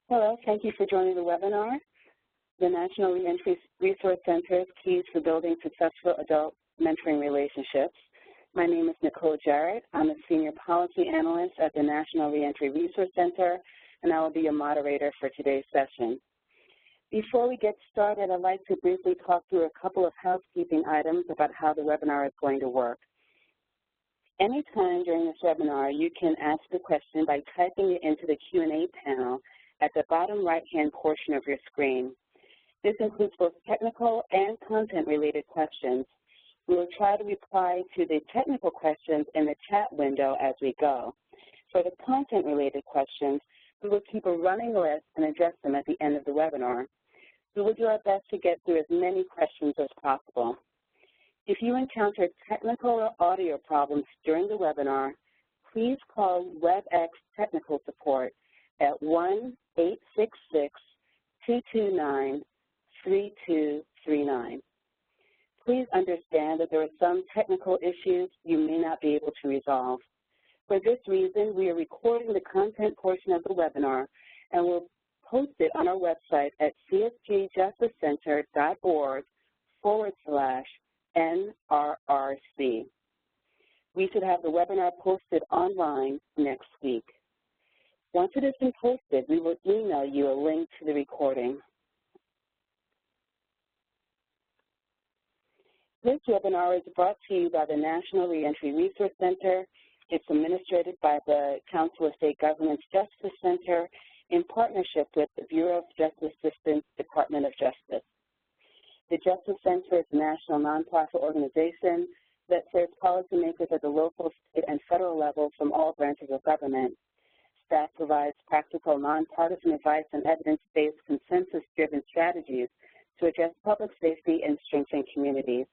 Hello, thank you for joining the webinar, the National Reentry Resource Center's Keys for Building Successful Adult Mentoring Relationships. My name is Nicole Jarrett. I'm a Senior Policy Analyst at the National Reentry Resource Center, and I will be your moderator for today's session. Before we get started, I'd like to briefly talk through a couple of housekeeping items about how the webinar is going to work. Anytime during this webinar, you can ask a question by typing it into the Q&A panel at the bottom right-hand portion of your screen. This includes both technical and content-related questions. We will try to reply to the technical questions in the chat window as we go. For the content-related questions, we will keep a running list and address them at the end of the webinar. We will do our best to get through as many questions as possible. If you encounter technical or audio problems during the webinar, please call WebEx Technical Support at 1-866-229-3239. Please understand that there are some technical issues you may not be able to resolve. For this reason, we are recording the content portion of the webinar and will post it on our website at csgjusticecenter.org/NRRC. We should have the webinar posted online next week. Once it has been posted, we will email you a link to the recording. This webinar is brought to you by the National Reentry Resource Center. It's administered by the Council of State Governments Justice Center in partnership with the Bureau of Justice Assistance, Department of Justice. The Justice Center is a national nonprofit organization that serves policymakers at the local, state, and federal level from all branches of government. Staff provides practical, nonpartisan advice and evidence-based, consensus-driven strategies to address public safety and strengthen communities.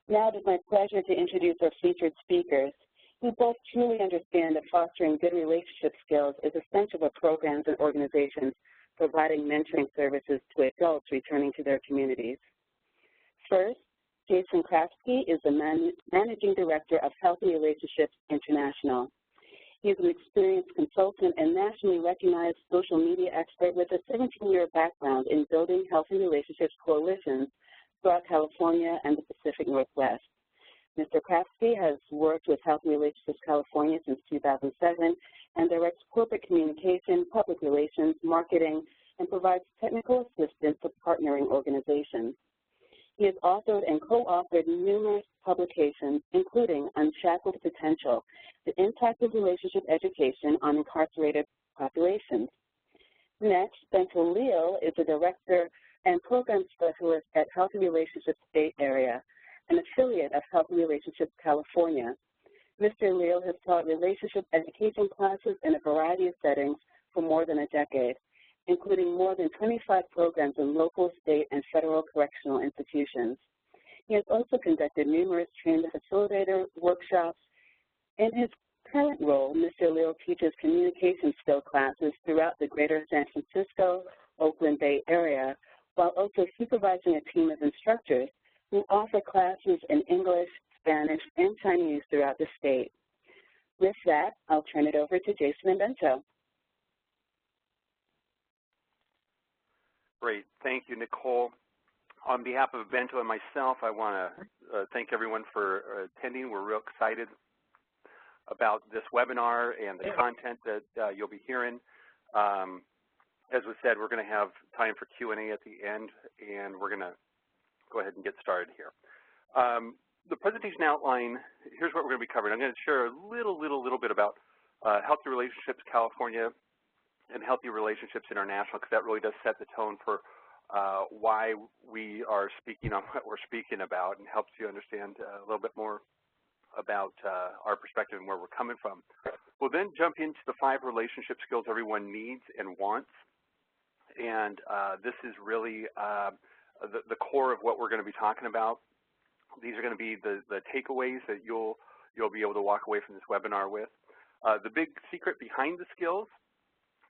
Now it is my pleasure to introduce our featured speakers, who both truly understand that fostering good relationship skills is essential for programs and organizations providing mentoring services to adults returning to their communities. First, Jason Krafsky is the Managing Director of Healthy Relationships International. He is an experienced consultant and nationally recognized social media expert with a 17-year background in building healthy relationships coalitions throughout California and the Pacific Northwest. Mr. Krafsky has worked with Healthy Relationships California since 2007 and directs corporate communication, public relations, marketing, and provides technical assistance to partnering organizations. He has authored and co-authored numerous publications, including Unshackled Potential, the Impact of Relationship Education on Incarcerated Populations. Next, Bento Leal is a Director and Program Specialist at Healthy Relationships Bay Area, an affiliate of Healthy Relationships California. Mr. Leal has taught relationship education classes in a variety of settings for more than a decade, including more than 25 programs in local, state, and federal correctional institutions. He has also conducted numerous trained facilitator workshops. In his current role, Mr. Leal teaches communication skill classes throughout the greater San Francisco, Oakland Bay Area, while also supervising a team of instructors who offer classes in English, Spanish, and Chinese throughout the state. With that, I'll turn it over to Jason and Bento. Great. Thank you, Nicole. On behalf of Bento and myself, I want to thank everyone for attending. We're real excited about this webinar and the content that you'll be hearing. As we said, we're going to have time for Q&A at the end, and we're going to go ahead and get started here. The presentation outline, here's what we're going to be covering. I'm going to share a little bit about Healthy Relationships California and Healthy Relationships International, because that really does set the tone for why we are speaking on what we're speaking about and helps you understand a little bit more about our perspective and where we're coming from. We'll then jump into the 5 relationship skills everyone needs and wants, and this is really the core of what we're going to be talking about. These are going to be the takeaways that you'll be able to walk away from this webinar with. The big secret behind the skills,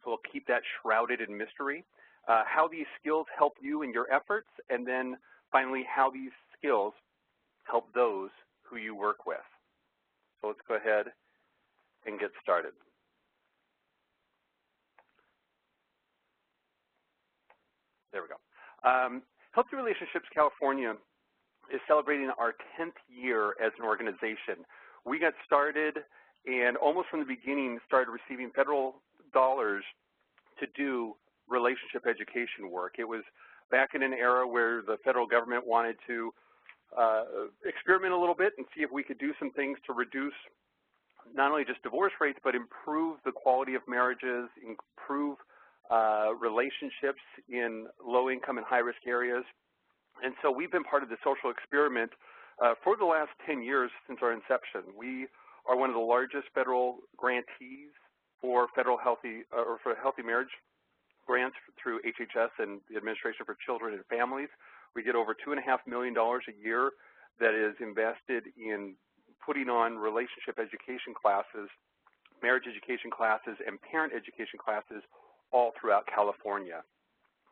so we'll keep that shrouded in mystery. How these skills help you in your efforts, and then finally how these skills help those who you work with. So let's go ahead and get started. There we go. Healthy Relationships California is celebrating our 10th year as an organization. We got started and almost from the beginning started receiving federal dollars to do relationship education work. It was back in an era where the federal government wanted to experiment a little bit and see if we could do some things to reduce not only just divorce rates, but improve the quality of marriages, improve relationships in low-income and high-risk areas. And so we've been part of the social experiment for the last 10 years since our inception. We are one of the largest federal grantees for federal healthy marriage grants through HHS and the Administration for Children and Families. We get over $2.5 million a year that is invested in putting on relationship education classes, marriage education classes, and parent education classes all throughout California.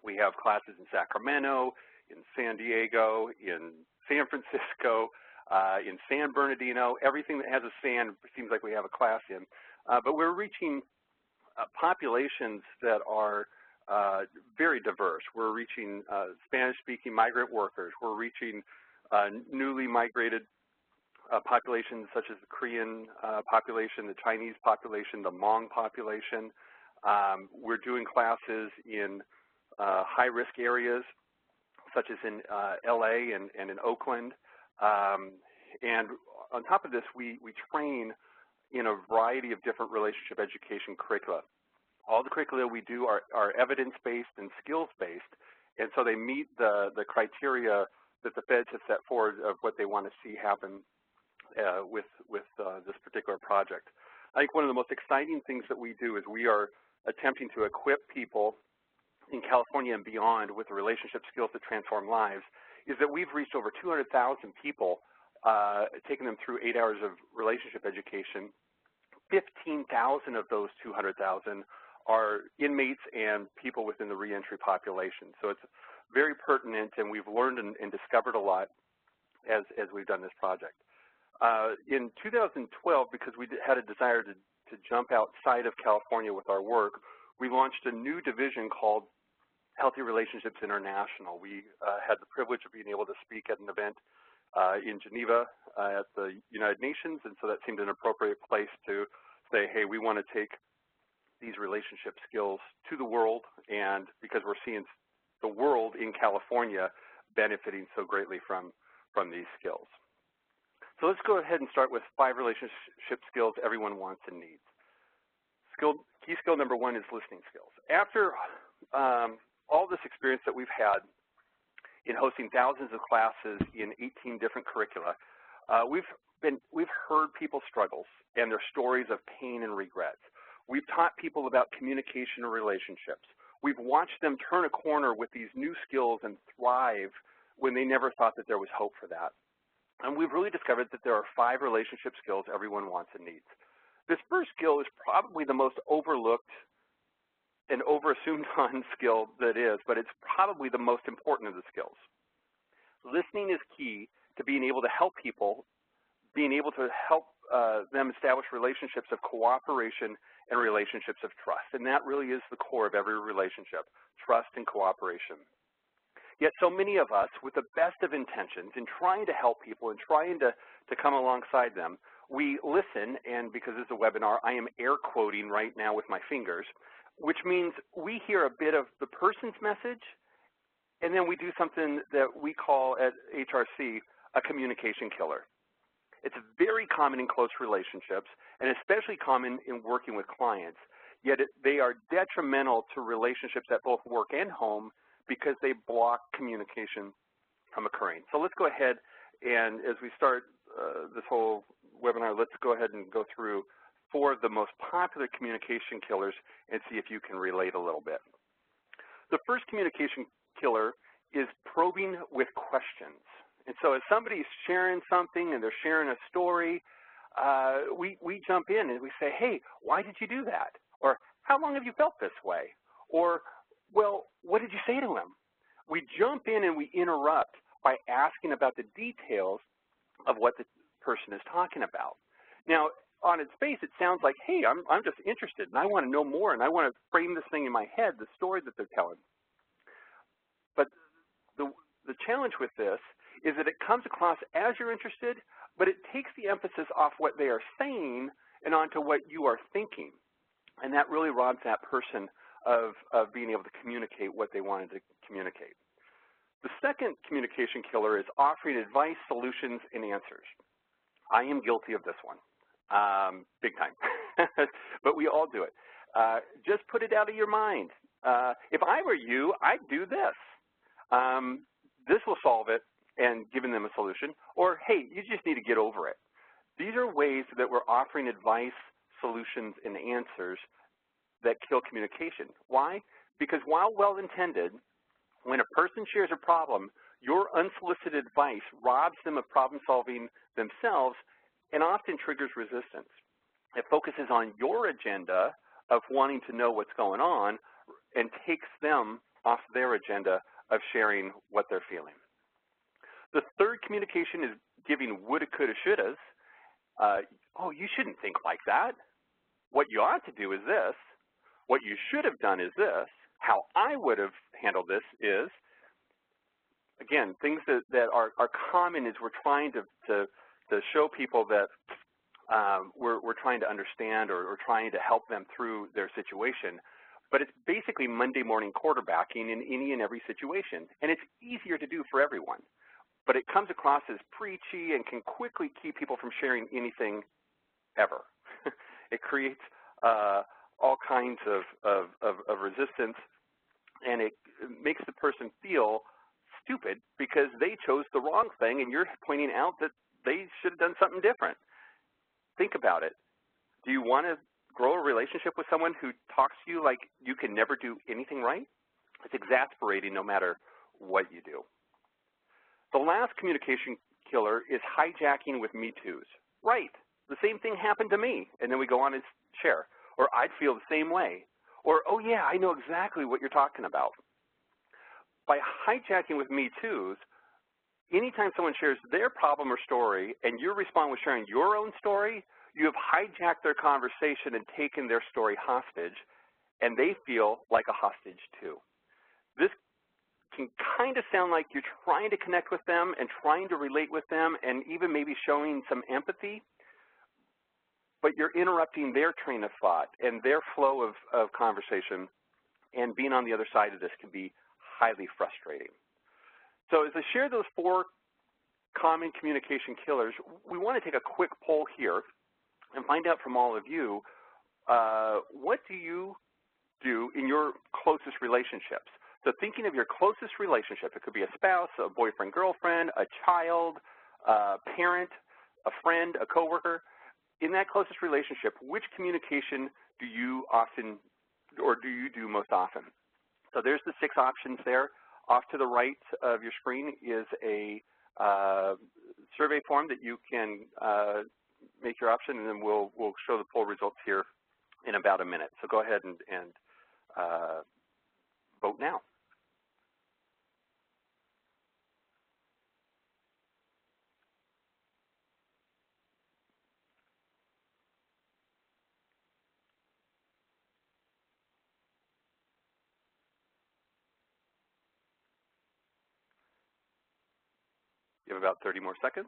We have classes in Sacramento, in San Diego, in San Francisco, in San Bernardino. Everything that has a San seems like we have a class in. But we're reaching populations that are very diverse. We're reaching Spanish-speaking migrant workers. We're reaching newly migrated populations such as the Korean population, the Chinese population, the Hmong population. We're doing classes in high-risk areas such as in LA and in Oakland. And on top of this, we train in a variety of different relationship education curricula. All the curricula we do are evidence-based and skills-based, and so they meet the criteria that the feds have set forward of what they want to see happen with this particular project. I think one of the most exciting things that we do is we are attempting to equip people in California and beyond with the relationship skills that transform lives, is that we've reached over 200,000 people, taking them through 8 hours of relationship education. 15,000 of those 200,000 are inmates and people within the reentry population. So it's very pertinent, and we've learned and discovered a lot as we've done this project. In 2012, because we had a desire to jump outside of California with our work, we launched a new division called Healthy Relationships International. We had the privilege of being able to speak at an event in Geneva at the United Nations, and so that seemed an appropriate place to say, hey, we want to take these relationship skills to the world, and because we're seeing the world in California benefiting so greatly from these skills. So let's go ahead and start with 5 relationship skills everyone wants and needs. Key skill number 1 is listening skills. After all this experience that we've had in hosting thousands of classes in 18 different curricula, we've heard people's struggles and their stories of pain and regrets. We've taught people about communication and relationships. We've watched them turn a corner with these new skills and thrive when they never thought that there was hope for that. And we've really discovered that there are 5 relationship skills everyone wants and needs. This first skill is probably the most overlooked and over-assumed on skill that is, but it's probably the most important of the skills. Listening is key to being able to help people, being able to help them establish relationships of cooperation and relationships of trust. And that really is the core of every relationship, trust and cooperation. Yet so many of us, with the best of intentions in trying to help people and trying to come alongside them, we listen, and because this is a webinar, I am air quoting right now with my fingers, which means we hear a bit of the person's message, and then we do something that we call at HRC a communication killer. It's very common in close relationships, and especially common in working with clients, yet they are detrimental to relationships at both work and home because they block communication from occurring. So let's go ahead and as we start this whole webinar, let's go ahead and go through 4 of the most popular communication killers and see if you can relate a little bit. The first communication killer is probing with questions. And so if somebody's sharing something and they're sharing a story, we jump in and we say, hey, why did you do that? Or how long have you felt this way? Or, well, what did you say to him? We jump in and we interrupt by asking about the details of what the person is talking about. Now, on its face, it sounds like, hey, I'm just interested and I want to know more and I want to frame this thing in my head, the story that they're telling. challenge with this is that it comes across as you're interested, but it takes the emphasis off what they are saying and onto what you are thinking. And that really robs that person of being able to communicate what they wanted to communicate. The second communication killer is offering advice, solutions, and answers. I am guilty of this one, big time, but we all do it. Just put it out of your mind. If I were you, I'd do this. This will solve it, and giving them a solution. Or, hey, you just need to get over it. These are ways that we're offering advice, solutions, and answers that kill communication. Why? Because while well-intended, when a person shares a problem, your unsolicited advice robs them of problem-solving themselves and often triggers resistance. It focuses on your agenda of wanting to know what's going on and takes them off their agenda of sharing what they're feeling. The third communication is giving woulda, coulda, shouldas. Oh, you shouldn't think like that. What you ought to do is this. What you should have done is this. How I would have handled this is, again, things that are common is we're trying to show people that we're trying to understand or trying to help them through their situation. But it's basically Monday morning quarterbacking in any and every situation. And it's easier to do for everyone. But it comes across as preachy and can quickly keep people from sharing anything ever. It creates all kinds of resistance, and it makes the person feel stupid because they chose the wrong thing, and you're pointing out that they should have done something different. Think about it. Do you want to grow a relationship with someone who talks to you like you can never do anything right? It's exasperating no matter what you do. The last communication killer is hijacking with Me Too's. Right, the same thing happened to me, and then we go on and share. Or I'd feel the same way. Or, oh yeah, I know exactly what you're talking about. By hijacking with Me Too's, anytime someone shares their problem or story and you respond with sharing your own story, you have hijacked their conversation and taken their story hostage, and they feel like a hostage too. This can kind of sound like you're trying to connect with them and trying to relate with them and even maybe showing some empathy, but you're interrupting their train of thought and their flow of conversation, and being on the other side of this can be highly frustrating. So as I share those 4 common communication killers, we want to take a quick poll here and find out from all of you, what do you do in your closest relationships? So thinking of your closest relationship, it could be a spouse, a boyfriend, girlfriend, a child, a parent, a friend, a coworker. In that closest relationship, which communication do you often, or do you do most often? So there's the 6 options there. Off to the right of your screen is a survey form that you can make your option, and then we'll show the poll results here in about a minute. So go ahead and vote now. You have about 30 more seconds.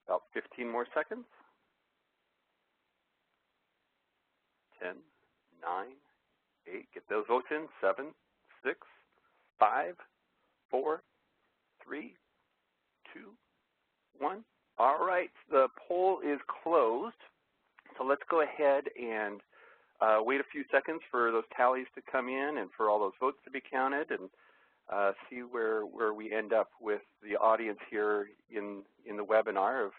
About 15 more seconds. 10, 9, 8. Get those votes in. 7, 6, 5, 4, 3, 2, 1. All right, the poll is closed. So let's go ahead and wait a few seconds for those tallies to come in and for all those votes to be counted, and see where we end up with the audience here in the webinar of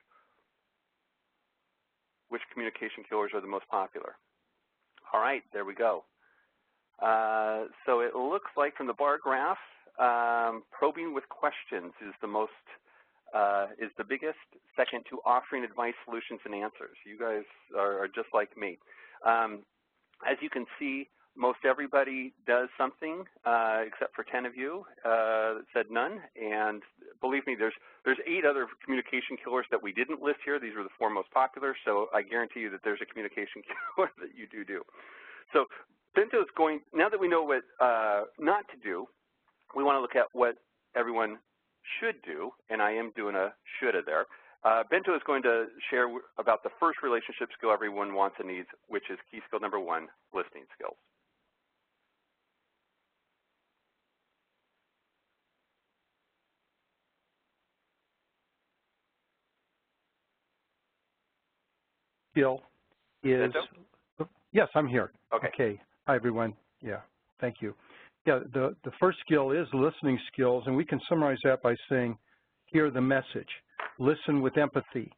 which communication killers are the most popular. All right, there we go. So it looks like from the bar graph, probing with questions is the most is the biggest, second to offering advice, solutions, and answers. You guys are just like me. As you can see, most everybody does something except for 10 of you that said none. And believe me, there's 8 other communication killers that we didn't list here. These were the 4 most popular, so I guarantee you that there's a communication killer that you do. So Bento is going, now that we know what not to do, we want to look at what everyone should do, and I am doing a shoulda there. Bento is going to share about the first relationship skill everyone wants and needs, which is key skill number 1, listening skills. Skill is, Bento? Yes, I'm here. Okay. Hi, everyone. Yeah, thank you. Yeah, the first skill is listening skills, and we can summarize that by saying, hear the message. Listen with empathy.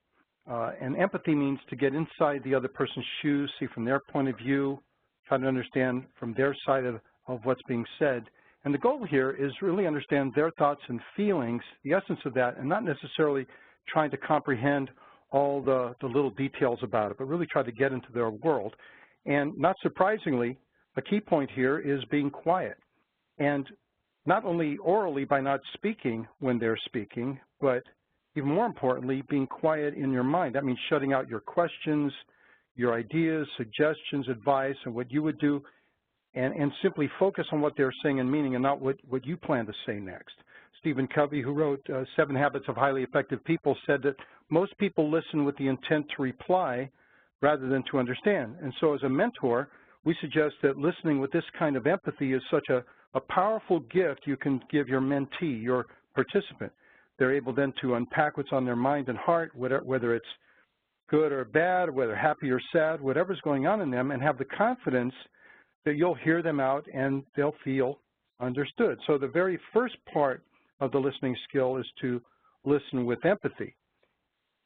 And empathy means to get inside the other person's shoes, see from their point of view, try to understand from their side of what's being said. And the goal here is really understand their thoughts and feelings, the essence of that, and not necessarily trying to comprehend all the little details about it, but really try to get into their world. And not surprisingly, a key point here is being quiet. And not only orally by not speaking when they're speaking, but even more importantly, being quiet in your mind. That means shutting out your questions, your ideas, suggestions, advice, and what you would do, and simply focus on what they're saying and meaning and not what you plan to say next. Stephen Covey, who wrote 7 Habits of Highly Effective People, said that most people listen with the intent to reply rather than to understand. And so as a mentor, we suggest that listening with this kind of empathy is such a powerful gift you can give your mentee, your participant. They're able then to unpack what's on their mind and heart, whether it's good or bad, whether happy or sad, whatever's going on in them, and have the confidence that you'll hear them out and they'll feel understood. So the very first part of the listening skill is to listen with empathy.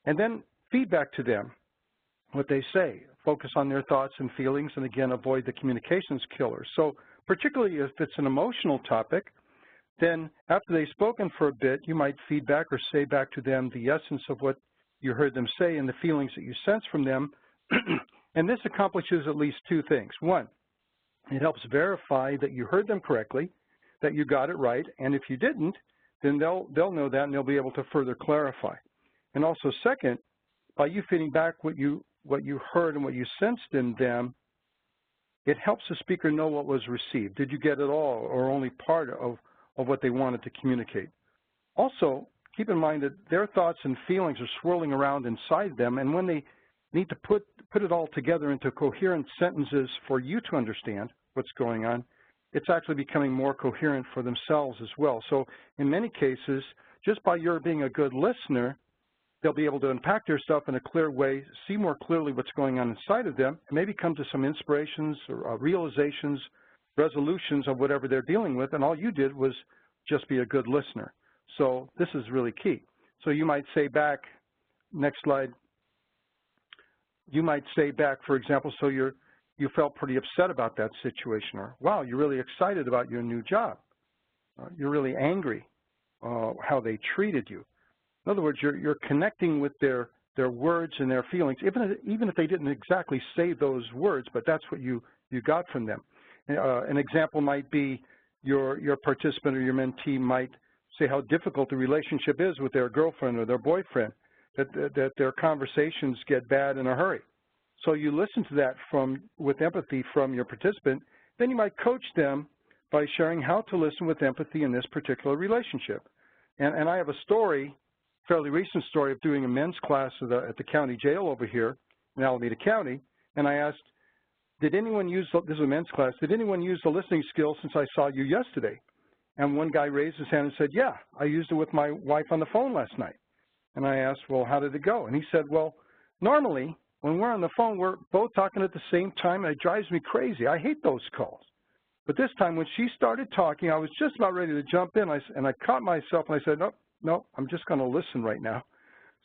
And then feedback to them, what they say. Focus on their thoughts and feelings, and again, avoid the communications killers. So particularly if it's an emotional topic, then after they've spoken for a bit, you might feedback or say back to them the essence of what you heard them say and the feelings that you sense from them. And this accomplishes at least 2 things. 1, it helps verify that you heard them correctly, that you got it right, and if you didn't, then they'll know that and they'll be able to further clarify. And also second, by you feeding back what you heard and what you sensed in them, it helps the speaker know what was received. Did you get it all or only part of what they wanted to communicate? Also, keep in mind that their thoughts and feelings are swirling around inside them, and when they need to put it all together into coherent sentences for you to understand what's going on, it's actually becoming more coherent for themselves as well. So in many cases, just by your being a good listener, they'll be able to unpack their stuff in a clear way, see more clearly what's going on inside of them, and maybe come to some inspirations or realizations, resolutions of whatever they're dealing with, and all you did was just be a good listener. So this is really key. So you might say back, next slide, you might say back, for example, so you felt pretty upset about that situation, or wow, you're really excited about your new job. You're really angry how they treated you. In other words, you're connecting with their words and their feelings, even if they didn't exactly say those words, but that's what you got from them. An example might be your participant or your mentee might say how difficult the relationship is with their girlfriend or their boyfriend, that their conversations get bad in a hurry. So you listen to that with empathy from your participant. Then you might coach them by sharing how to listen with empathy in this particular relationship. And I have a story, fairly recent story, of doing a men's class at the county jail over here in Alameda County, and I asked, did anyone use, this is a men's class, did anyone use the listening skill since I saw you yesterday? And one guy raised his hand and said, yeah, I used it with my wife on the phone last night. And I asked, well, how did it go? And he said, well, normally when we're on the phone, we're both talking at the same time, and it drives me crazy. I hate those calls. But this time when she started talking, I was just about ready to jump in, and I caught myself, and I said, no, I'm just going to listen right now.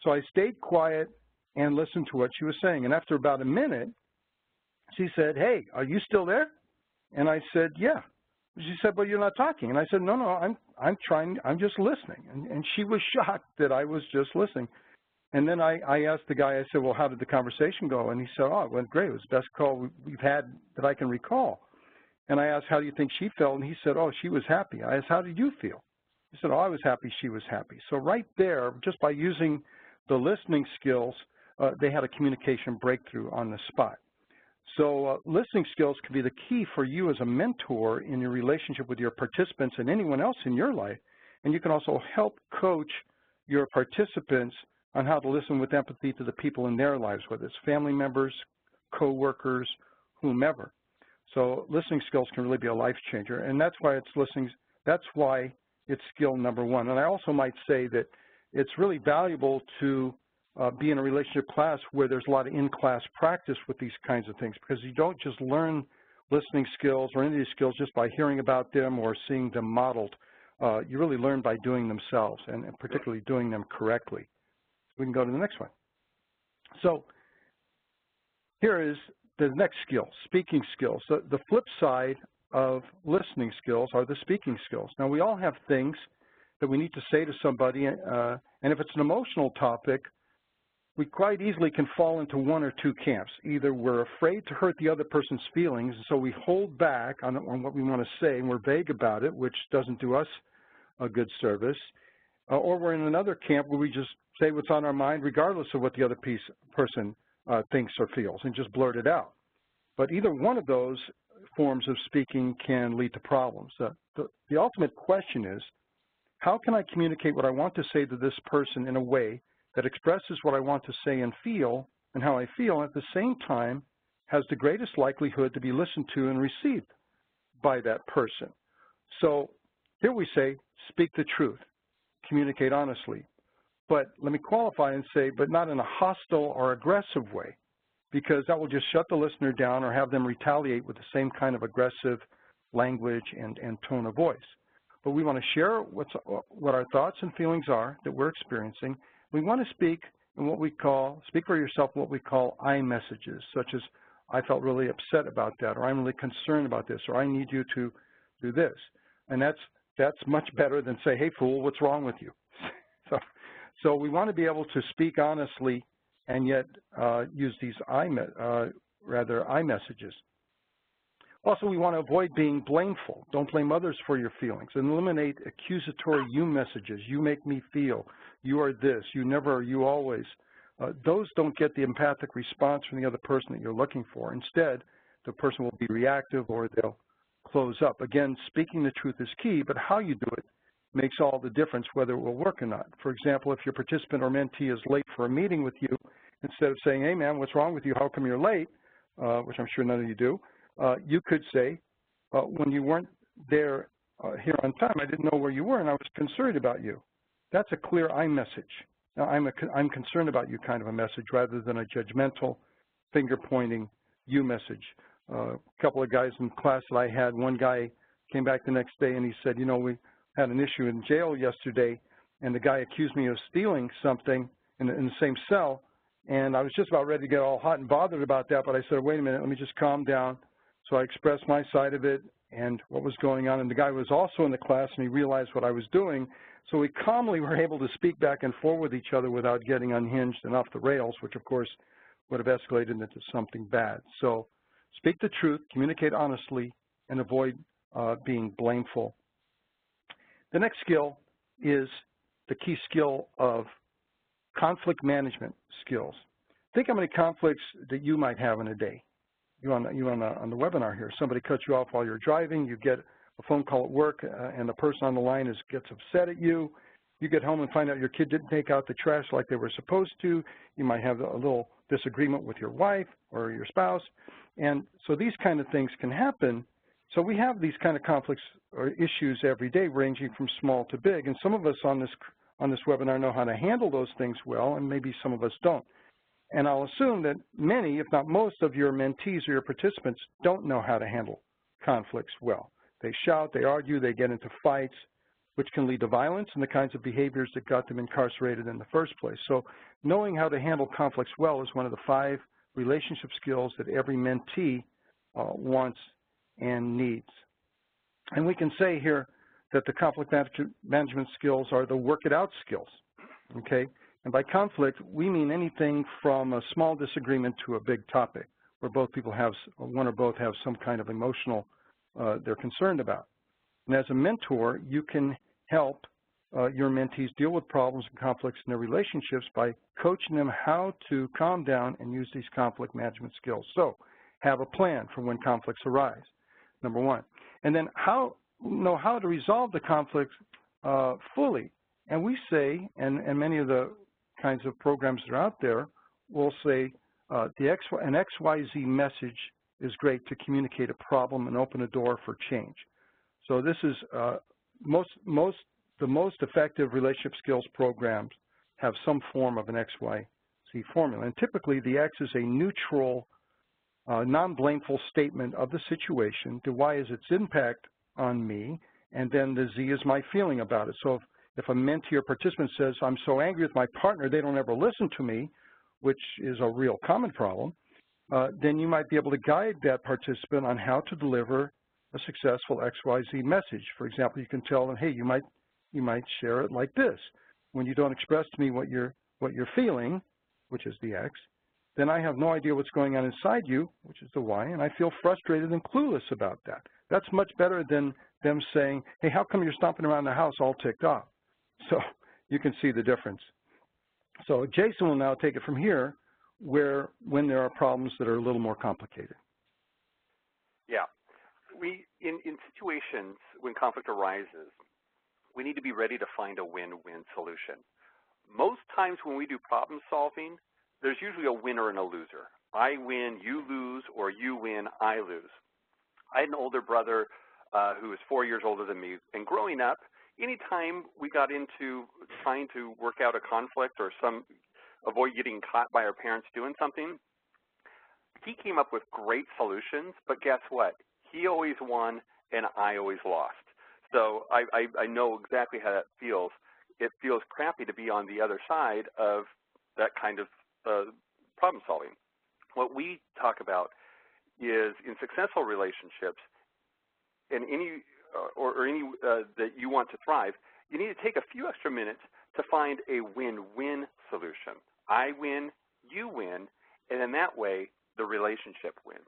So I stayed quiet and listened to what she was saying. And after about a minute, she said, hey, are you still there? And I said, yeah. She said, well, you're not talking. And I said, no, I'm just listening. And she was shocked that I was just listening. And then I asked the guy, I said, well, how did the conversation go? And he said, oh, it went great. It was the best call we've had that I can recall. And I asked, how do you think she felt? And he said, oh, she was happy. I asked, how did you feel? He said, oh, I was happy, she was happy. So right there, just by using the listening skills, they had a communication breakthrough on the spot. So listening skills can be the key for you as a mentor in your relationship with your participants and anyone else in your life. And you can also help coach your participants on how to listen with empathy to the people in their lives, whether it's family members, co-workers, whomever. So listening skills can really be a life changer, and that's why it's skill number one. And I also might say that it's really valuable to be in a relationship class where there's a lot of in-class practice with these kinds of things, because you don't just learn listening skills or any of these skills just by hearing about them or seeing them modeled. You really learn by doing themselves, and particularly doing them correctly. We can go to the next one. So here is the next skill, speaking skills. So the flip side of listening skills are the speaking skills. Now, we all have things that we need to say to somebody, and if it's an emotional topic, we quite easily can fall into one or two camps. Either we're afraid to hurt the other person's feelings, and so we hold back on what we want to say, and we're vague about it, which doesn't do us a good service, or we're in another camp where we just say what's on our mind regardless of what the other person thinks or feels, and just blurt it out. But either one of those forms of speaking can lead to problems. The ultimate question is, how can I communicate what I want to say to this person in a way that expresses what I want to say and feel, and how I feel, and at the same time has the greatest likelihood to be listened to and received by that person? So here we say, speak the truth, communicate honestly. But let me qualify and say, but not in a hostile or aggressive way, because that will just shut the listener down or have them retaliate with the same kind of aggressive language and tone of voice. But we want to share what our thoughts and feelings are that we're experiencing. We want to speak in what we call, speak for yourself, what we call I messages, such as, I felt really upset about that, or I'm really concerned about this, or I need you to do this. And that's much better than say, hey, fool, what's wrong with you? So we want to be able to speak honestly and yet use these I messages. Also, we want to avoid being blameful. Don't blame others for your feelings, and eliminate accusatory you messages. You make me feel. You are this. You never. You always. Those don't get the empathic response from the other person that you're looking for. Instead, the person will be reactive or they'll close up. Again, speaking the truth is key, but how you do it makes all the difference whether it will work or not. For example, if your participant or mentee is late for a meeting with you, instead of saying, hey, man, what's wrong with you? How come you're late? Which I'm sure none of you do. You could say, when you weren't there here on time, I didn't know where you were, and I was concerned about you. That's a clear I message. Now, I'm concerned about you kind of a message rather than a judgmental, finger-pointing you message. A couple of guys in class that I had, one guy came back the next day and he said, you know, we had an issue in jail yesterday, and the guy accused me of stealing something in the same cell, and I was just about ready to get all hot and bothered about that, but I said, wait a minute, let me just calm down. So I expressed my side of it and what was going on, and the guy was also in the class, and he realized what I was doing, so we calmly were able to speak back and forth with each other without getting unhinged and off the rails, which, of course, would have escalated into something bad. So speak the truth, communicate honestly, and avoid being blameful. The next skill is the key skill of conflict management skills. Think how many conflicts that you might have in a day. You on the webinar here, somebody cuts you off while you're driving, you get a phone call at work, and the person on the line gets upset at you. You get home and find out your kid didn't take out the trash like they were supposed to. You might have a little disagreement with your wife or your spouse. And so these kind of things can happen. So we have these kind of conflicts or issues every day, ranging from small to big. And some of us on this webinar know how to handle those things well, and maybe some of us don't. And I'll assume that many, if not most, of your mentees or your participants don't know how to handle conflicts well. They shout, they argue, they get into fights, which can lead to violence and the kinds of behaviors that got them incarcerated in the first place. So knowing how to handle conflicts well is one of the 5 relationship skills that every mentee wants and needs. And we can say here that the conflict management skills are the work it out skills, okay? And by conflict, we mean anything from a small disagreement to a big topic where both people have, one or both have some kind of emotional they're concerned about. And as a mentor, you can help your mentees deal with problems and conflicts in their relationships by coaching them how to calm down and use these conflict management skills. So have a plan for when conflicts arise, number one. And then know how to resolve the conflicts fully. And we say, and many of the kinds of programs that are out there will say an XYZ message is great to communicate a problem and open a door for change. So this is the most effective relationship skills programs have some form of an XYZ formula. And typically the X is a neutral, non-blameful statement of the situation. The Y is its impact on me, and then the Z is my feeling about it. So if a mentee or participant says, I'm so angry with my partner, they don't ever listen to me, which is a real common problem, then you might be able to guide that participant on how to deliver a successful XYZ message. For example, you can tell them, hey, you might share it like this. When you don't express to me what you're feeling, which is the X, then I have no idea what's going on inside you, which is the Y, and I feel frustrated and clueless about that. That's much better than them saying, hey, how come you're stomping around the house all ticked off? So you can see the difference. So Jason will now take it from here, when there are problems that are a little more complicated. Yeah. In situations when conflict arises, we need to be ready to find a win-win solution. Most times when we do problem solving, there's usually a winner and a loser. I win, you lose, or you win, I lose. I had an older brother who was 4 years older than me, and growing up, anytime we got into trying to work out a conflict or avoid getting caught by our parents doing something, he came up with great solutions, but guess what? He always won and I always lost. So I know exactly how that feels. It feels crappy to be on the other side of that kind of problem solving. What we talk about is in successful relationships, and any that you want to thrive, you need to take a few extra minutes to find a win-win solution. I win, you win, and in that way, the relationship wins.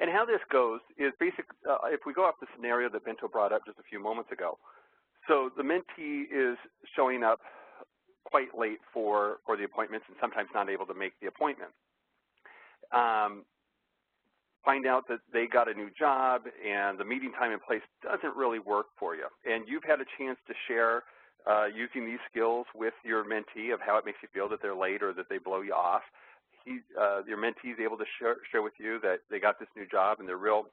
And how this goes is if we go off the scenario that Bento brought up just a few moments ago. So the mentee is showing up quite late for the appointments and sometimes not able to make the appointment. Find out that they got a new job and the meeting time and place doesn't really work for you. And you've had a chance to share using these skills with your mentee of how it makes you feel that they're late or that they blow you off. Your mentee is able to share with you that they got this new job and they're real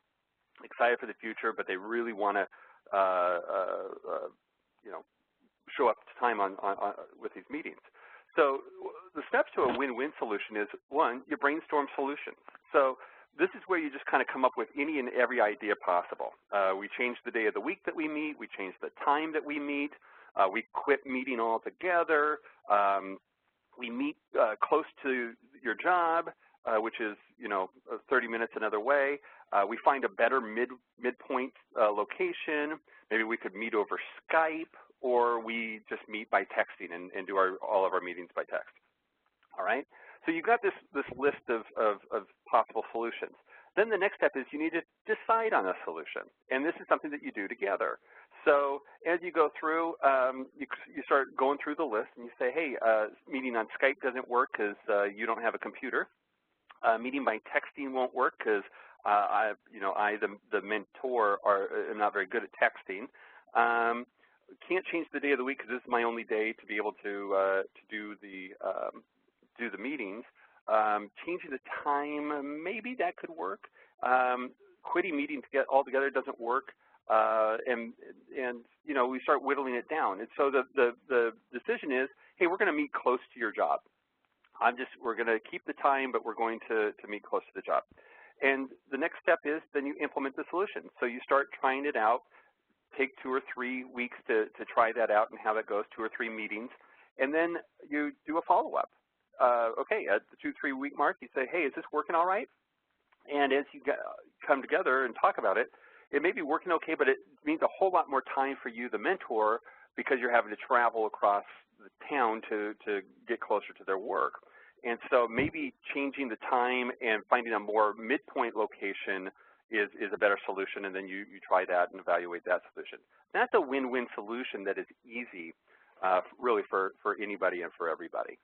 excited for the future, but they really want to show up to time with these meetings. So the steps to a win-win solution is, one, you brainstorm solutions. So this is where you just kind of come up with any and every idea possible. We change the day of the week that we meet. We change the time that we meet. We quit meeting altogether. We meet close to your job, which is 30 minutes another way. We find a better midpoint location. Maybe we could meet over Skype, or we just meet by texting and do all of our meetings by text. All right. So you've got this list of possible solutions. Then the next step is you need to decide on a solution, and this is something that you do together. So as you go through, you start going through the list, and you say, hey, meeting on Skype doesn't work because you don't have a computer. Meeting by texting won't work because I, the mentor, am not very good at texting. Can't change the day of the week because this is my only day to be able to do the meetings. Changing the time, maybe that could work. Quitting meetings altogether doesn't work. And we start whittling it down. And so the decision is, hey, we're going to meet close to your job. We're going to keep the time, but we're going to meet close to the job. And the next step is then you implement the solution. So you start trying it out, take 2 or 3 weeks to try that out and how that goes, 2 or 3 meetings, and then you do a follow-up. Okay, at the 2-3 week mark, you say, hey, is this working all right? And as you come together and talk about it, it may be working okay, but it means a whole lot more time for you, the mentor, because you're having to travel across the town to get closer to their work. And so maybe changing the time and finding a more midpoint location is a better solution, and then you try that and evaluate that solution. That's a win-win solution that is easy really for anybody and for everybody.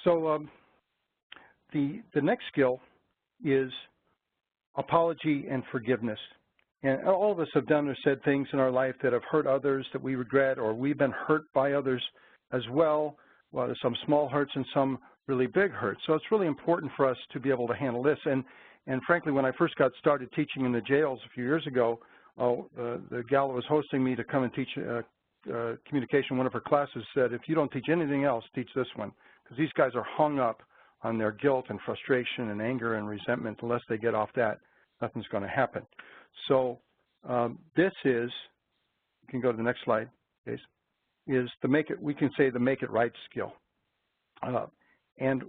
So the next skill is apology and forgiveness. And all of us have done or said things in our life that have hurt others that we regret, or we've been hurt by others as well. Well, there's some small hurts and some really big hurts. So it's really important for us to be able to handle this. And frankly, when I first got started teaching in the jails a few years ago, the gal that was hosting me to come and teach communication, one of her classes said, if you don't teach anything else, teach this one, because these guys are hung up on their guilt and frustration and anger and resentment. Unless they get off that, nothing's going to happen. So this is, you can go to the next slide, please, is the we can say the make it right skill. And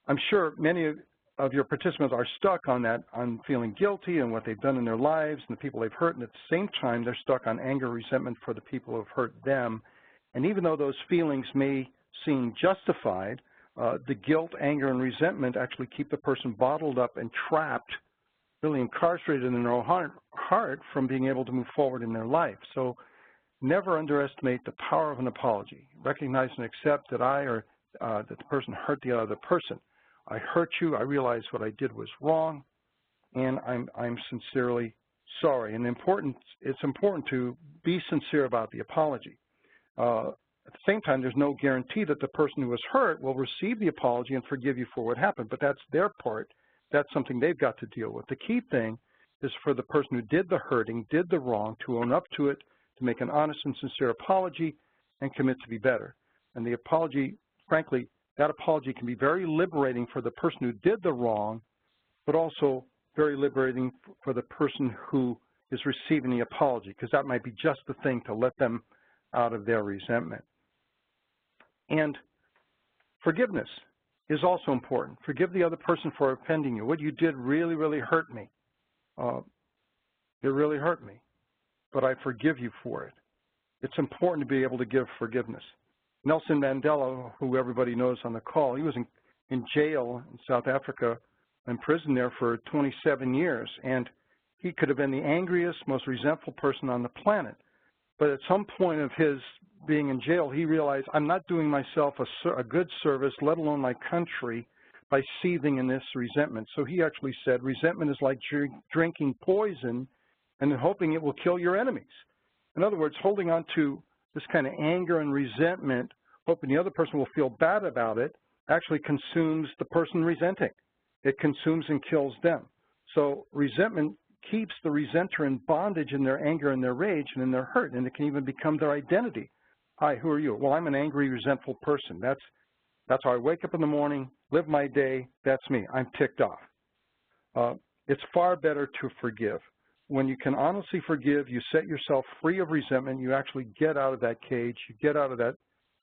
I'm sure many of your participants are stuck on that, on feeling guilty and what they've done in their lives and the people they've hurt, and at the same time they're stuck on anger, resentment for the people who have hurt them. And even though those feelings may seem justified, the guilt, anger, and resentment actually keep the person bottled up and trapped, really incarcerated in their own heart from being able to move forward in their life. So never underestimate the power of an apology. Recognize and accept that that the person hurt the other person. I hurt you, I realize what I did was wrong, and I'm sincerely sorry. And it's important to be sincere about the apology. At the same time, there's no guarantee that the person who was hurt will receive the apology and forgive you for what happened, but that's their part. That's something they've got to deal with. The key thing is for the person who did the hurting, did the wrong, to own up to it, to make an honest and sincere apology, and commit to be better. And the apology, frankly, that apology can be very liberating for the person who did the wrong, but also very liberating for the person who is receiving the apology, because that might be just the thing to let them out of their resentment. And forgiveness is also important. Forgive the other person for offending you. What you did really, really hurt me. It really hurt me, but I forgive you for it. It's important to be able to give forgiveness. Nelson Mandela, who everybody knows on the call, he was in jail in South Africa, in prison there for 27 years, and he could have been the angriest, most resentful person on the planet. But at some point of his being in jail, he realized, I'm not doing myself a good service, let alone my country, by seething in this resentment. So he actually said, resentment is like drinking poison and hoping it will kill your enemies. In other words, holding on to this kind of anger and resentment, hoping the other person will feel bad about it, actually consumes the person resenting. It consumes and kills them. So resentment keeps the resenter in bondage in their anger and their rage and in their hurt, and it can even become their identity. Hi, who are you? Well, I'm an angry, resentful person. That's how I wake up in the morning, live my day, that's me. I'm ticked off. It's far better to forgive. When you can honestly forgive, you set yourself free of resentment, you actually get out of that cage, you get out of that,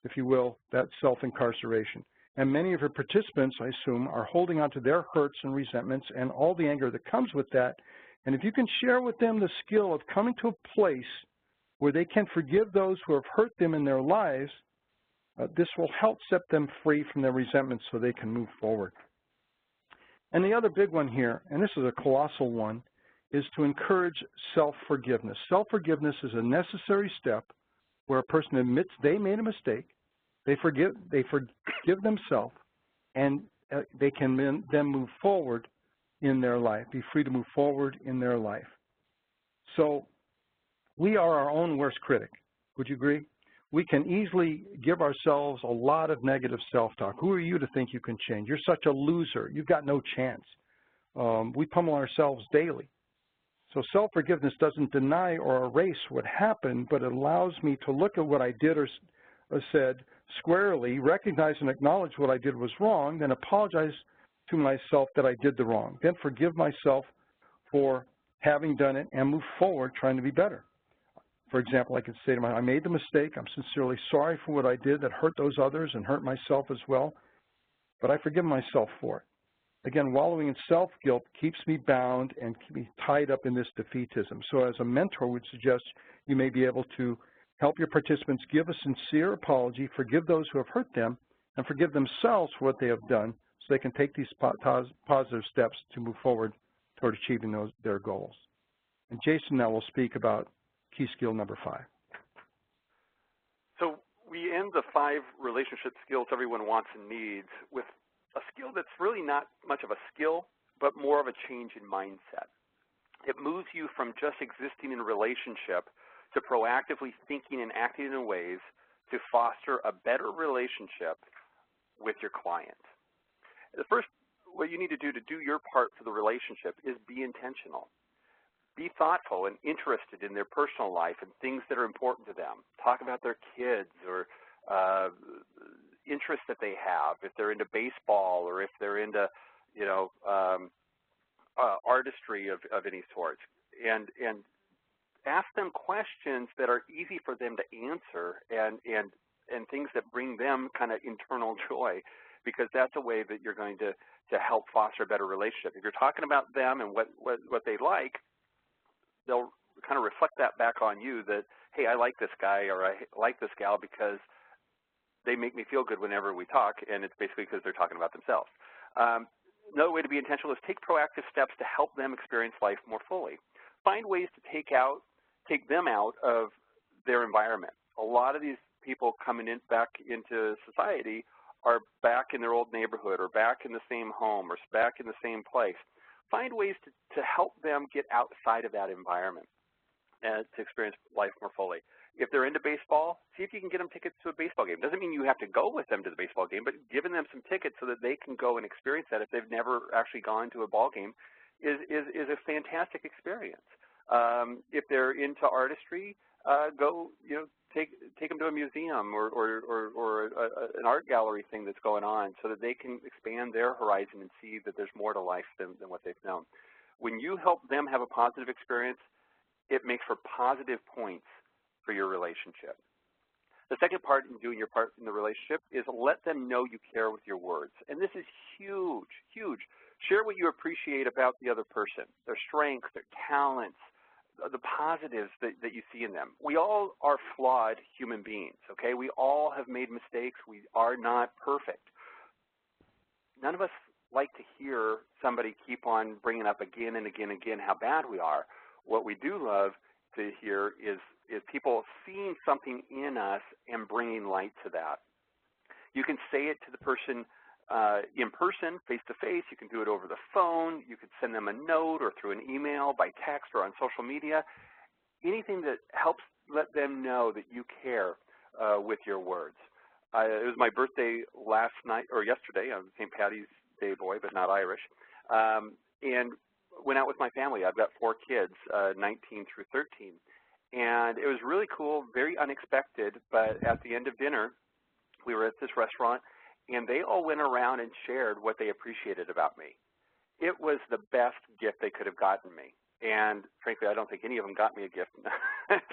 if you will, that self-incarceration. And many of your participants, I assume, are holding on to their hurts and resentments and all the anger that comes with that. And if you can share with them the skill of coming to a place where they can forgive those who have hurt them in their lives, this will help set them free from their resentments so they can move forward. And the other big one here, and this is a colossal one, is to encourage self-forgiveness. Self-forgiveness is a necessary step where a person admits they made a mistake, they forgive themselves, and they can then move forward in their life, be free to move forward in their life. So we are our own worst critic. Would you agree? We can easily give ourselves a lot of negative self-talk. Who are you to think you can change? You're such a loser. You've got no chance. We pummel ourselves daily. So self-forgiveness doesn't deny or erase what happened, but it allows me to look at what I did or said squarely, recognize and acknowledge what I did was wrong, then apologize to myself that I did the wrong, then forgive myself for having done it and move forward trying to be better. For example, I could say to myself, I made the mistake, I'm sincerely sorry for what I did that hurt those others and hurt myself as well, but I forgive myself for it. Again, wallowing in self-guilt keeps me bound and keeps me tied up in this defeatism. So as a mentor would suggest, you may be able to help your participants give a sincere apology, forgive those who have hurt them, and forgive themselves for what they have done so they can take these positive steps to move forward toward achieving their goals. And Jason now will speak about key skill number 5. So we end the 5 relationship skills everyone wants and needs with a skill that's really not much of a skill, but more of a change in mindset. It moves you from just existing in a relationship to proactively thinking and acting in ways to foster a better relationship with your client. The first, what you need to do your part for the relationship is be intentional. Be thoughtful and interested in their personal life and things that are important to them. Talk about their kids or interests that they have, if they're into baseball or if they're into, artistry of any sort. And ask them questions that are easy for them to answer and things that bring them kind of internal joy, because that's a way that you're going to help foster a better relationship. If you're talking about them and what they like, they'll kind of reflect that back on you that, hey, I like this guy or I like this gal because they make me feel good whenever we talk, and it's basically because they're talking about themselves. Another way to be intentional is take proactive steps to help them experience life more fully. Find ways to take them out of their environment. A lot of these people coming back into society are back in their old neighborhood or back in the same home or back in the same place. Find ways to help them get outside of that environment and to experience life more fully. If they're into baseball, see if you can get them tickets to a baseball game. Doesn't mean you have to go with them to the baseball game, but giving them some tickets so that they can go and experience that if they've never actually gone to a ball game is a fantastic experience. If they're into artistry, go, take them to a museum or an art gallery thing that's going on so that they can expand their horizon and see that there's more to life than what they've known. When you help them have a positive experience, it makes for positive points for your relationship. The second part in doing your part in the relationship is let them know you care with your words. And this is huge, huge. Share what you appreciate about the other person, their strengths, their talents, the positives that you see in them. We all are flawed human beings, okay? We all have made mistakes. We are not perfect. None of us like to hear somebody keep on bringing up again and again and again how bad we are. What we do love to hear is people seeing something in us and bringing light to that. You can say it to the person in person, face-to-face. You can do it over the phone. You could send them a note or through an email, by text, or on social media. Anything that helps let them know that you care with your words. It was my birthday last night, or yesterday. I'm a St. Patty's Day boy, but not Irish. And went out with my family. I've got 4 kids, 19 through 13. And it was really cool, very unexpected, but at the end of dinner, we were at this restaurant, and they all went around and shared what they appreciated about me. It was the best gift they could have gotten me. And frankly, I don't think any of them got me a gift.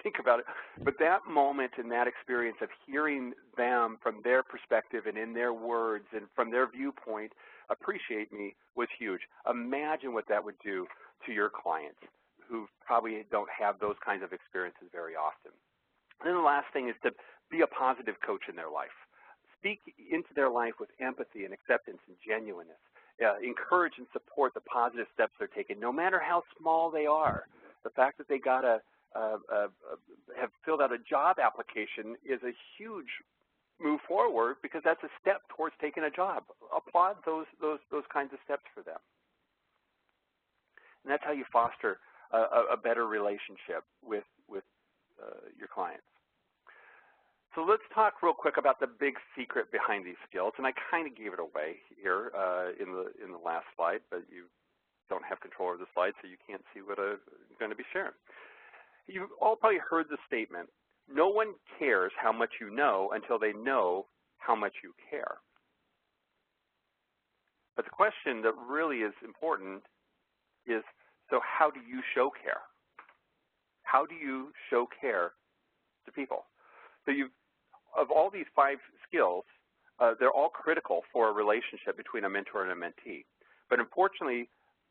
Think about it. But that moment and that experience of hearing them from their perspective and in their words and from their viewpoint appreciate me was huge. Imagine what that would do to your clients who probably don't have those kinds of experiences very often. And then the last thing is to be a positive coach in their life. Speak into their life with empathy and acceptance and genuineness. Encourage and support the positive steps they're taking, no matter how small they are. The fact that they have filled out a job application is a huge move forward because that's a step towards taking a job. Applaud those kinds of steps for them. And that's how you foster a better relationship with your clients. So let's talk real quick about the big secret behind these skills, and I kind of gave it away here in the last slide, but you don't have control of the slide, so you can't see what I'm going to be sharing. You've all probably heard the statement, no one cares how much you know until they know how much you care. But the question that really is important is, so how do you show care? How do you show care to people? So of all these 5 skills, they're all critical for a relationship between a mentor and a mentee. But unfortunately,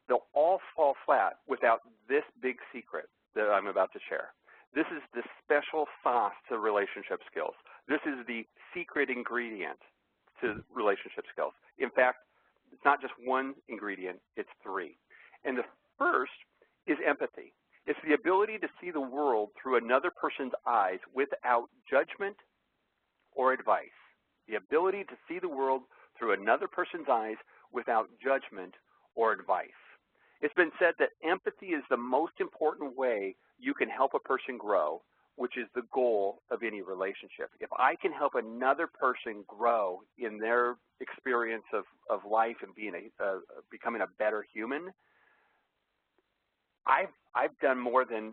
they'll all fall flat without this big secret that I'm about to share. This is the special sauce to relationship skills. This is the secret ingredient to relationship skills. In fact, not just one ingredient, it's three. And the first is empathy. It's the ability to see the world through another person's eyes without judgment or advice. The ability to see the world through another person's eyes without judgment or advice. It's been said that empathy is the most important way you can help a person grow, which is the goal of any relationship. If I can help another person grow in their experience of life and becoming a better human, I've done more than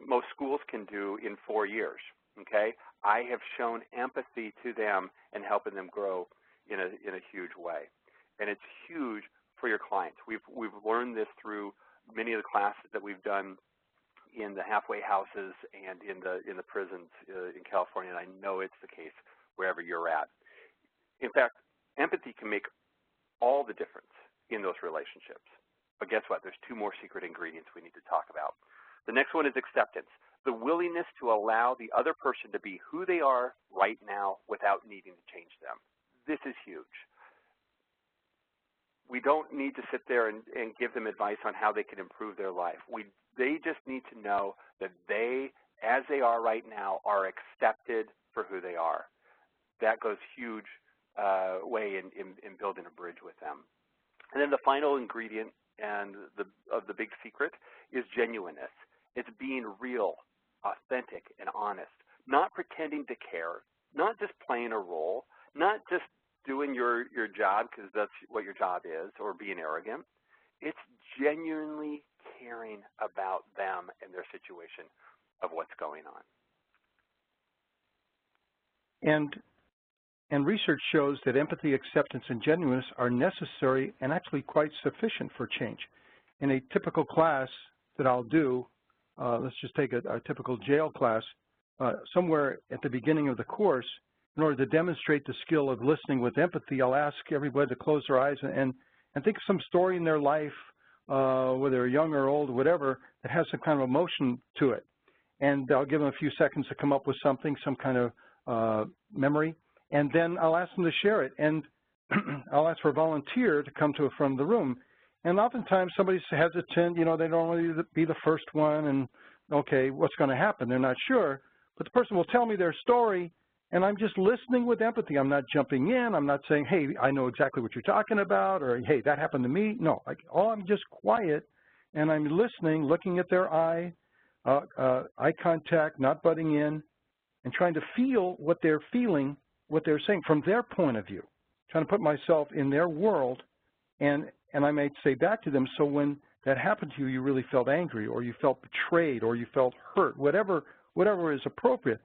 most schools can do in 4 years, okay? I have shown empathy to them and helping them grow in a huge way. And it's huge for your clients. We've learned this through many of the classes that we've done in the halfway houses and in the prisons in California, and I know it's the case wherever you're at. In fact, empathy can make all the difference in those relationships. But guess what? There's two more secret ingredients we need to talk about. The next one is acceptance, the willingness to allow the other person to be who they are right now without needing to change them. This is huge. We don't need to sit there and give them advice on how they can improve their life. They just need to know that they, as they are right now, are accepted for who they are. That goes huge way in building a bridge with them. And then the final ingredient and of the big secret is genuineness. It's being real, authentic, and honest, not pretending to care, not just playing a role, not just doing your job because that's what your job is, or being arrogant. It's genuinely caring about them and their situation of what's going on. And research shows that empathy, acceptance, and genuineness are necessary and actually quite sufficient for change. In a typical class that I'll do, let's just take a typical jail class, somewhere at the beginning of the course, in order to demonstrate the skill of listening with empathy, I'll ask everybody to close their eyes and think of some story in their life, whether they're young or old, whatever, that has some kind of emotion to it. And I'll give them a few seconds to come up with something, some kind of memory, and then I'll ask them to share it. And I'll ask for a volunteer to come to the front of the room. And oftentimes somebody's hesitant, they don't want to be the first one, and okay, what's going to happen? They're not sure. But the person will tell me their story, and I'm just listening with empathy. I'm not jumping in. I'm not saying, hey, I know exactly what you're talking about, or hey, that happened to me. No, I'm just quiet, and I'm listening, looking at their eye contact, not butting in, and trying to feel what they're feeling, what they're saying from their point of view, trying to put myself in their world, and I might say back to them, so when that happened to you, you really felt angry, or you felt betrayed, or you felt hurt, whatever is appropriate.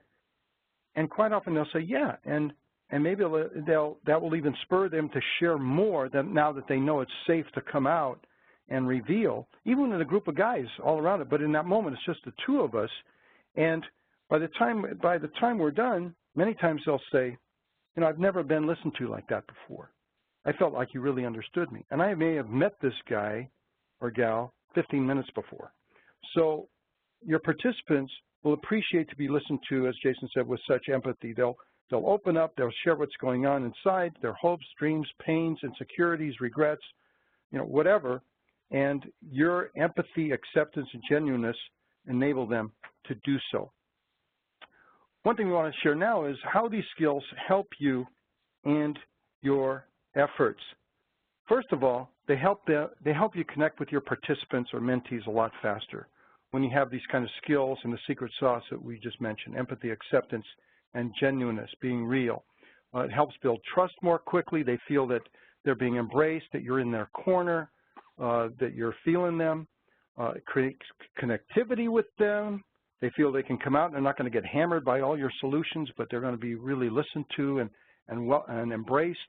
And quite often they'll say, yeah, and maybe that will even spur them to share more now that they know it's safe to come out and reveal, even in a group of guys all around it. But in that moment, it's just the two of us. And by the time we're done, many times they'll say, I've never been listened to like that before. I felt like you really understood me. And I may have met this guy or gal 15 minutes before. So your participants will appreciate to be listened to, as Jason said, with such empathy. They'll open up, they'll share what's going on inside, their hopes, dreams, pains, insecurities, regrets, whatever. And your empathy, acceptance, and genuineness enable them to do so. One thing we want to share now is how these skills help you and your efforts. First of all, they help you connect with your participants or mentees a lot faster when you have these kind of skills and the secret sauce that we just mentioned, empathy, acceptance, and genuineness, being real. It helps build trust more quickly. They feel that they're being embraced, that you're in their corner, that you're feeling them. It creates connectivity with them. They feel they can come out and they're not going to get hammered by all your solutions, but they're going to be really listened to and embraced.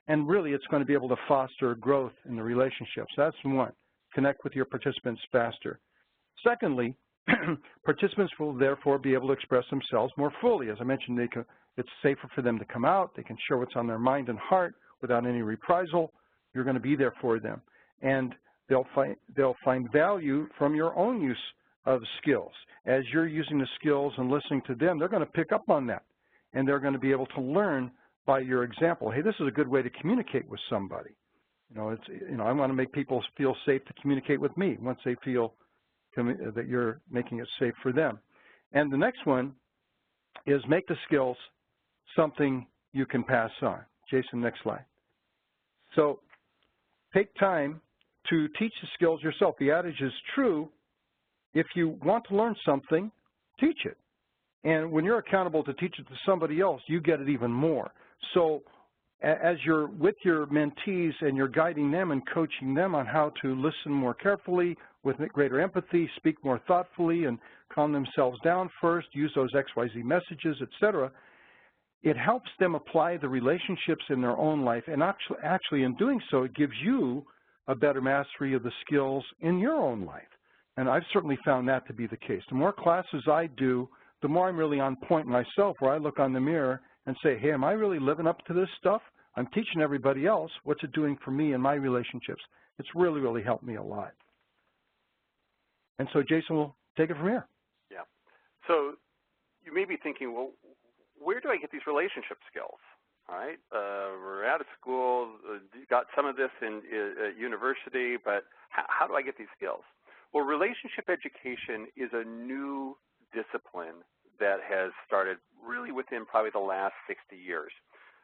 And really, it's going to be able to foster growth in the relationships. That's one, connect with your participants faster. Secondly, participants will therefore be able to express themselves more fully. As I mentioned, it's safer for them to come out. They can share what's on their mind and heart without any reprisal. You're going to be there for them. And they'll find value from your own use of skills. As you're using the skills and listening to them, they're going to pick up on that. And they're going to be able to learn by your example. Hey, this is a good way to communicate with somebody. I want to make people feel safe to communicate with me once they feel that you're making it safe for them. And the next one is make the skills something you can pass on. Jason, next slide. So take time to teach the skills yourself. The adage is true. If you want to learn something, teach it. And when you're accountable to teach it to somebody else, you get it even more. So as you're with your mentees and you're guiding them and coaching them on how to listen more carefully with greater empathy, speak more thoughtfully, and calm themselves down first, use those XYZ messages, etc., it helps them apply the relationships in their own life. And actually in doing so, it gives you a better mastery of the skills in your own life. And I've certainly found that to be the case. The more classes I do, the more I'm really on point myself, where I look on the mirror and say, hey, am I really living up to this stuff? I'm teaching everybody else. What's it doing for me and my relationships? It's really, really helped me a lot. And so Jason will take it from here. Yeah. So you may be thinking, well, where do I get these relationship skills? All right. We're out of school, got some of this in university, but how do I get these skills? Well, relationship education is a new discipline that has started really within probably the last 60 years.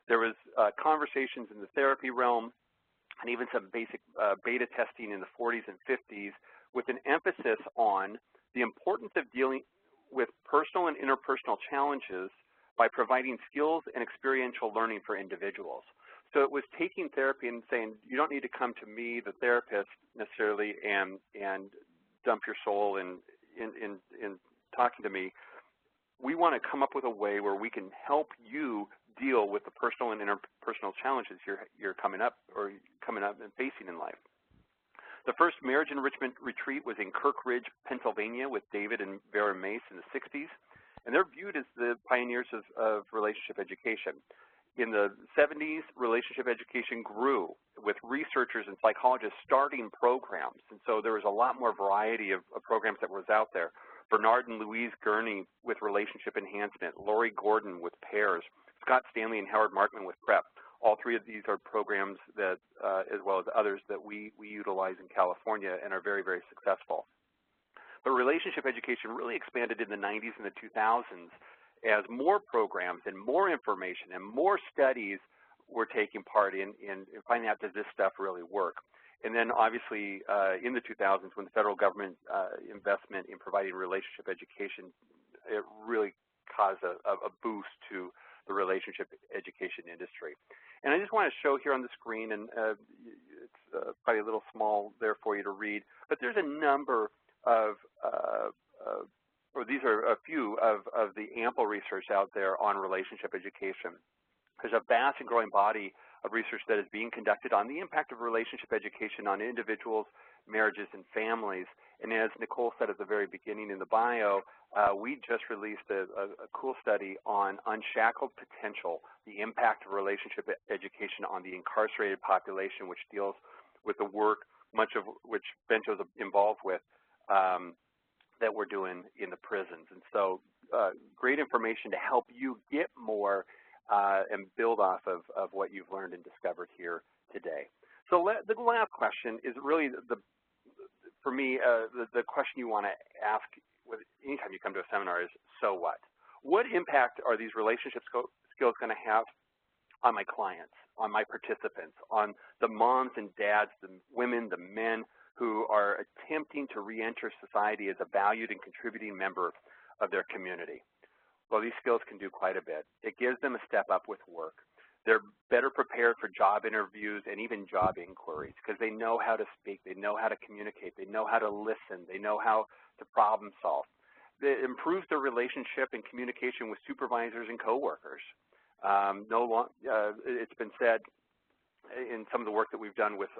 There was conversations in the therapy realm and even some basic beta testing in the 40s and 50s with an emphasis on the importance of dealing with personal and interpersonal challenges by providing skills and experiential learning for individuals. So it was taking therapy and saying, you don't need to come to me, the therapist, necessarily, and dump your soul in talking to me. We want to come up with a way where we can help you deal with the personal and interpersonal challenges you're coming up and facing in life. The first marriage enrichment retreat was in Kirk Ridge, Pennsylvania, with David and Vera Mace in the 60s, and they're viewed as the pioneers of relationship education. In the 70s, relationship education grew with researchers and psychologists starting programs, and so there was a lot more variety of programs that was out there. Bernard and Louise Gurney with relationship enhancement, Lori Gordon with pairs, Scott Stanley and Howard Markman with PrEP. All three of these are programs that, as well as others, that we utilize in California and are very, very successful. But relationship education really expanded in the 90s and the 2000s as more programs and more information and more studies were taking part in finding out, does this stuff really work? And then obviously in the 2000s, when the federal government investment in providing relationship education, it really caused a boost to the relationship education industry. And I just want to show here on the screen, and it's probably a little small there for you to read, but there's a number of, or these are a few of the ample research out there on relationship education. There's a vast and growing body of research that is being conducted on the impact of relationship education on individuals, marriages, and families. And as Nicole said at the very beginning in the bio, we just released a cool study on unshackled potential, the impact of relationship education on the incarcerated population, which deals with the work, much of which Bento is involved with, that we're doing in the prisons. And so great information to help you get more and build off of what you've learned and discovered here today. So the last question is really, for me, the question you want to ask anytime you come to a seminar is, so what? What impact are these relationship skills going to have on my clients, on my participants, on the moms and dads, the women, the men who are attempting to reenter society as a valued and contributing member of their community? Well, these skills can do quite a bit. It gives them a step up with work. They're better prepared for job interviews and even job inquiries because they know how to speak, they know how to communicate, they know how to listen, they know how to problem solve. It improves their relationship and communication with supervisors and coworkers. It's been said in some of the work that we've done with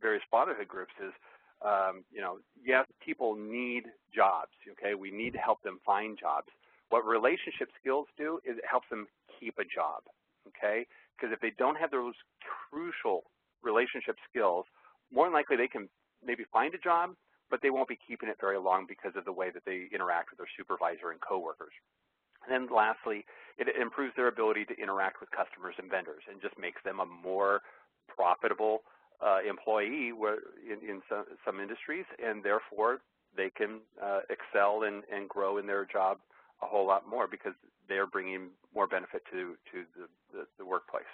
various fatherhood groups is, yes, people need jobs, okay? We need to help them find jobs. What relationship skills do is it helps them keep a job, okay? Because if they don't have those crucial relationship skills, more than likely they can maybe find a job, but they won't be keeping it very long because of the way that they interact with their supervisor and coworkers. And then lastly, it improves their ability to interact with customers and vendors and just makes them a more profitable employee in some industries, and therefore they can excel and grow in their job a whole lot more because they're bringing more benefit to the workplace.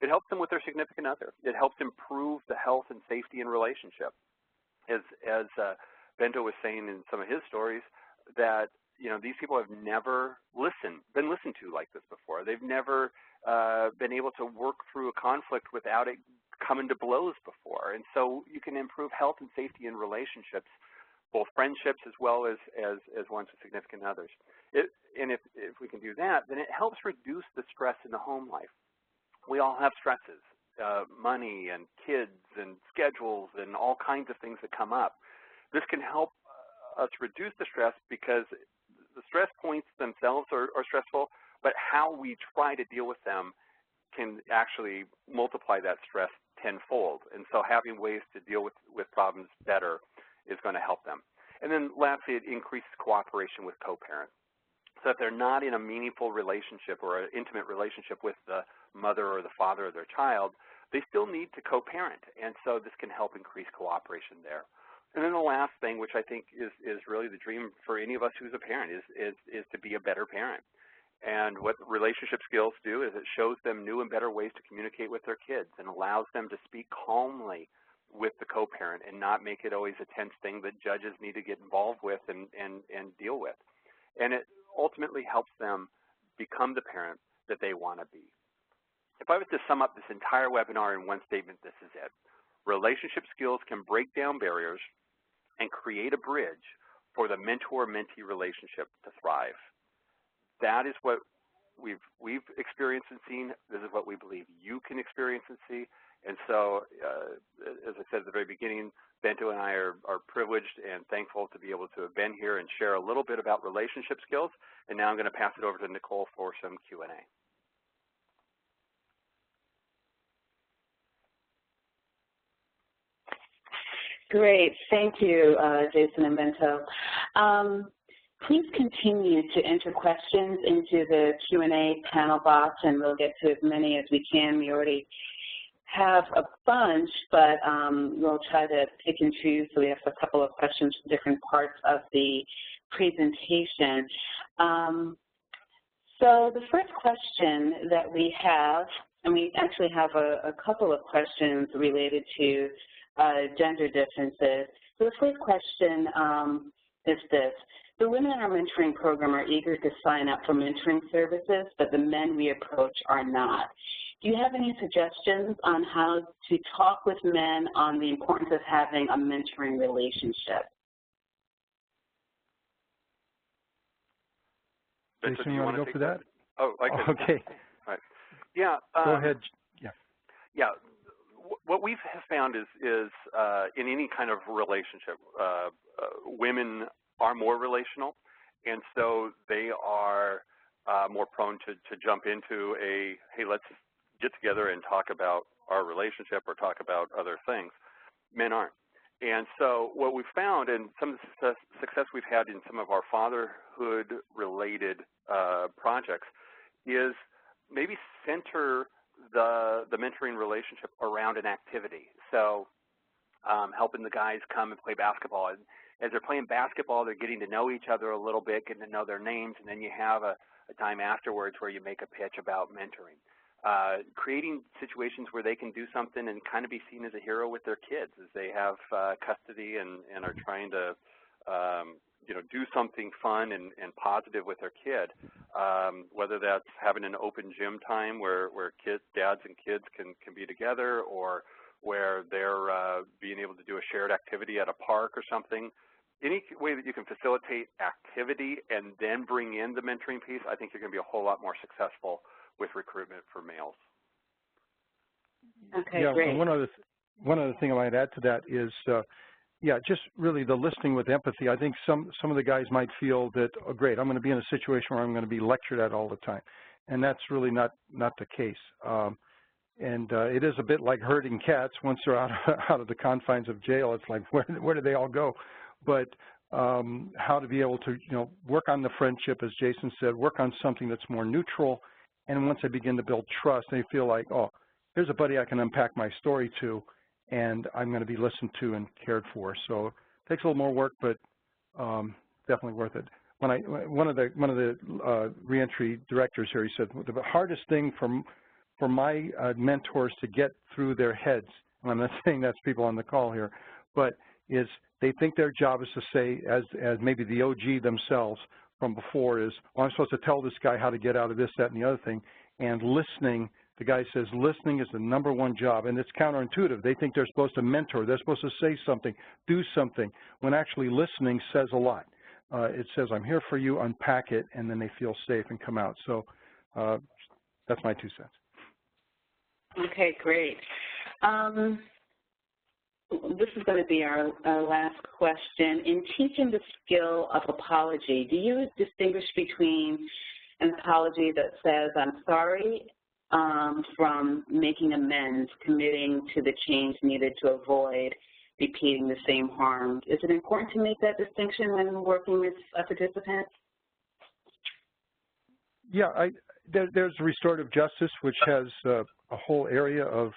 It helps them with their significant other. It helps improve the health and safety in relationship. As Bento was saying in some of his stories, that these people have never been listened to like this before. They've never been able to work through a conflict without it coming to blows before. And so you can improve health and safety in relationships, both friendships as well as ones with significant others. And if we can do that, then it helps reduce the stress in the home life. We all have stresses, money and kids and schedules and all kinds of things that come up. This can help us reduce the stress because the stress points themselves are stressful, but how we try to deal with them can actually multiply that stress tenfold. And so having ways to deal with problems better is going to help them. And then lastly, it increases cooperation with co-parents. So if they're not in a meaningful relationship or an intimate relationship with the mother or the father of their child, they still need to co-parent. And so this can help increase cooperation there. And then the last thing, which I think is really the dream for any of us who's a parent, is to be a better parent. And what relationship skills do is it shows them new and better ways to communicate with their kids and allows them to speak calmly with the co-parent and not make it always a tense thing that judges need to get involved with and deal with. And it ultimately helps them become the parent that they want to be. If I was to sum up this entire webinar in one statement, this is it. Relationship skills can break down barriers and create a bridge for the mentor-mentee relationship to thrive. That is what we've experienced and seen. This is what we believe you can experience and see. And so, as I said at the very beginning, Bento and I are privileged and thankful to be able to have been here and share a little bit about relationship skills. And now I'm going to pass it over to Nicole for some Q&A. Great. Thank you, Jason and Bento. Please continue to enter questions into the Q&A panel box, and we'll get to as many as we can. We already have a bunch, but we'll try to pick and choose. So we have a couple of questions from different parts of the presentation. So the first question that we have, and we actually have a couple of questions related to gender differences. So the first question is this. The women in our mentoring program are eager to sign up for mentoring services, but the men we approach are not. Do you have any suggestions on how to talk with men on the importance of having a mentoring relationship? Jason, you want to go for that? Oh, I can. Okay. All right. Yeah. Go ahead. Yeah. Yeah. What we have found is in any kind of relationship, women are more relational, and so they are more prone to jump into a, hey, let's get together and talk about our relationship or talk about other things. Men aren't. And so what we've found, and some of the success we've had in some of our fatherhood-related projects, is maybe center the mentoring relationship around an activity. So helping the guys come and play basketball. And as they're playing basketball, they're getting to know each other a little bit, getting to know their names, and then you have a time afterwards where you make a pitch about mentoring. Creating situations where they can do something and kind of be seen as a hero with their kids as they have custody and are trying to do something fun and positive with their kid, whether that's having an open gym time where dads and kids can be together, or where they're being able to do a shared activity at a park or something. Any way that you can facilitate activity and then bring in the mentoring piece, I think you're going to be a whole lot more successful with recruitment for males. Okay, yeah, great. One other thing I might add to that is, just really the listening with empathy. I think some of the guys might feel that, oh, great, I'm going to be in a situation where I'm going to be lectured at all the time, and that's really not the case. It is a bit like herding cats. Once they're out of the confines of jail, it's like, where do they all go? But how to be able to work on the friendship, as Jason said, work on something that's more neutral. And once they begin to build trust, they feel like, oh, here's a buddy I can unpack my story to, and I'm going to be listened to and cared for. So it takes a little more work, but definitely worth it. One of the reentry directors here, he said the hardest thing for my mentors to get through their heads, and I'm not saying that's people on the call here, but is they think their job is to say, as maybe the OG themselves from before is, well, I'm supposed to tell this guy how to get out of this, that, and the other thing. And listening, the guy says listening is the #1 job, and it's counterintuitive. They think they're supposed to mentor. They're supposed to say something, do something, when actually listening says a lot. It says, I'm here for you, unpack it, and then they feel safe and come out. So that's my 2 cents. Okay, great. This is going to be our last question. In teaching the skill of apology, do you distinguish between an apology that says, I'm sorry, from making amends, committing to the change needed to avoid repeating the same harm? Is it important to make that distinction when working with participants? Yeah, there's restorative justice, which has a whole area of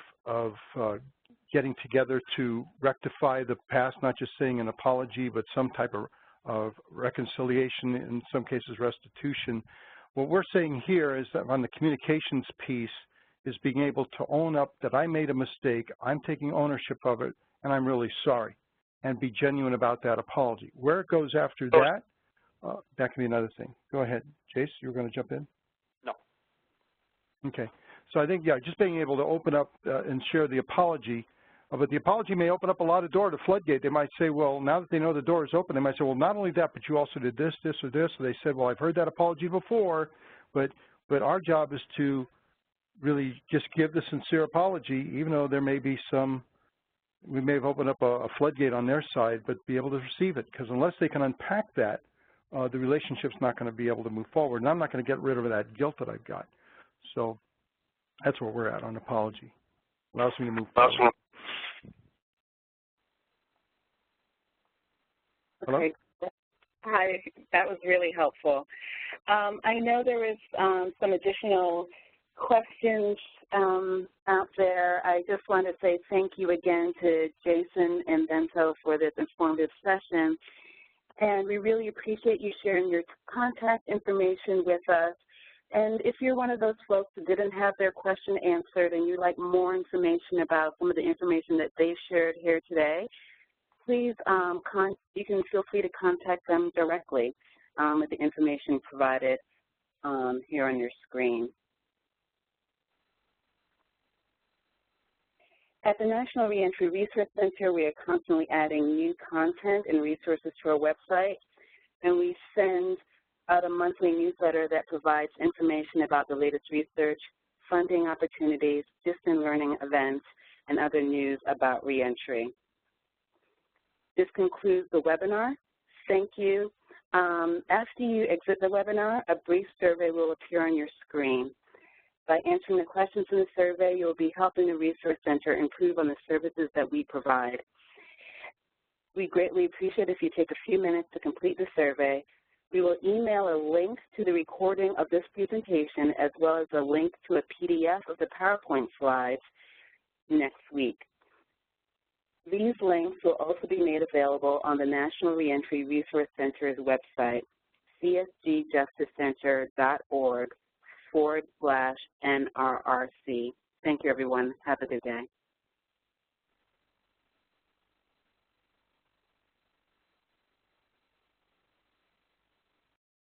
getting together to rectify the past, not just saying an apology, but some type of reconciliation, in some cases restitution. What we're saying here is that on the communications piece is being able to own up that I made a mistake, I'm taking ownership of it, and I'm really sorry, and be genuine about that apology. Where it goes after that, that can be another thing. Go ahead, Jace, you were going to jump in? No. Okay. So I think, yeah, just being able to open up and share the apology, but the apology may open up a lot of door to floodgate. They might say, well, now that they know the door is open, they might say, well, not only that, but you also did this, this, or this. So they said, well, I've heard that apology before, but our job is to really just give the sincere apology, even though there may be some, we may have opened up a floodgate on their side, but be able to receive it, because unless they can unpack that, the relationship's not going to be able to move forward, and I'm not going to get rid of that guilt that I've got. So that's where we're at on apology. Allows me to move forward. Hello? Okay. Hi, that was really helpful. I know there was some additional questions out there. I just want to say thank you again to Jason and Bento for this informative session. And we really appreciate you sharing your contact information with us. And if you're one of those folks who didn't have their question answered and you'd like more information about some of the information that they shared here today, please, you can feel free to contact them directly with the information provided here on your screen. At the National Reentry Research Center, we are constantly adding new content and resources to our website, and we send out a monthly newsletter that provides information about the latest research, funding opportunities, distant learning events, and other news about reentry. This concludes the webinar. Thank you. After you exit the webinar, a brief survey will appear on your screen. By answering the questions in the survey, you will be helping the Resource Center improve on the services that we provide. We greatly appreciate if you take a few minutes to complete the survey. We will email a link to the recording of this presentation as well as a link to a PDF of the PowerPoint slides next week. These links will also be made available on the National Reentry Resource Center's website, csgjusticecenter.org/NRRC. Thank you, everyone. Have a good day.